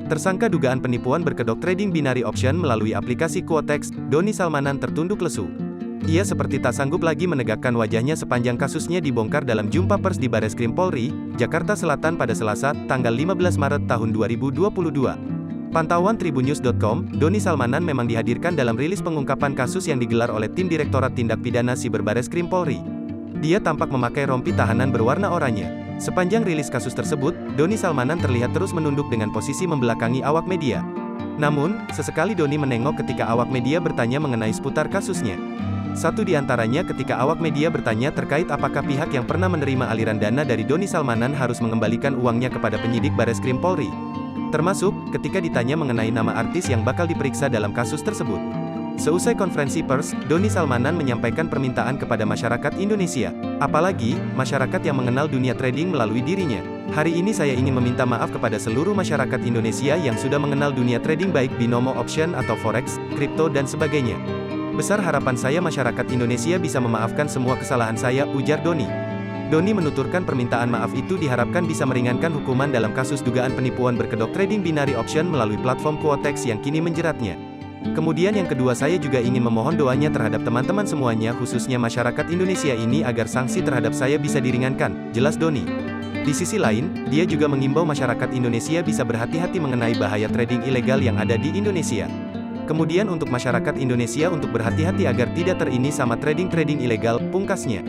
Tersangka dugaan penipuan berkedok trading binary option melalui aplikasi Quotex, Doni Salmanan tertunduk lesu. Ia seperti tak sanggup lagi menegakkan wajahnya sepanjang kasusnya dibongkar dalam jumpa pers di Bareskrim Polri, Jakarta Selatan pada Selasa, tanggal 15 Maret tahun 2022. Pantauan Tribunnews.com, Doni Salmanan memang dihadirkan dalam rilis pengungkapan kasus yang digelar oleh tim Direktorat Tindak Pidana Siber Bareskrim Polri. Dia tampak memakai rompi tahanan berwarna oranye. Sepanjang rilis kasus tersebut, Doni Salmanan terlihat terus menunduk dengan posisi membelakangi awak media. Namun, sesekali Doni menengok ketika awak media bertanya mengenai seputar kasusnya. Satu di antaranya ketika awak media bertanya terkait apakah pihak yang pernah menerima aliran dana dari Doni Salmanan harus mengembalikan uangnya kepada penyidik Bareskrim Polri. Termasuk, ketika ditanya mengenai nama artis yang bakal diperiksa dalam kasus tersebut. Seusai konferensi pers, Doni Salmanan menyampaikan permintaan kepada masyarakat Indonesia, apalagi masyarakat yang mengenal dunia trading melalui dirinya. Hari ini saya ingin meminta maaf kepada seluruh masyarakat Indonesia yang sudah mengenal dunia trading baik binomo option atau forex, kripto dan sebagainya. Besar harapan saya masyarakat Indonesia bisa memaafkan semua kesalahan saya, ujar Doni. Doni menuturkan permintaan maaf itu diharapkan bisa meringankan hukuman dalam kasus dugaan penipuan berkedok trading binary option melalui platform Quotex yang kini menjeratnya. Kemudian yang kedua saya juga ingin memohon doanya terhadap teman-teman semuanya khususnya masyarakat Indonesia ini agar sanksi terhadap saya bisa diringankan, jelas Doni. Di sisi lain, dia juga mengimbau masyarakat Indonesia bisa berhati-hati mengenai bahaya trading ilegal yang ada di Indonesia. Kemudian untuk masyarakat Indonesia untuk berhati-hati agar tidak terini sama trading-trading ilegal, pungkasnya.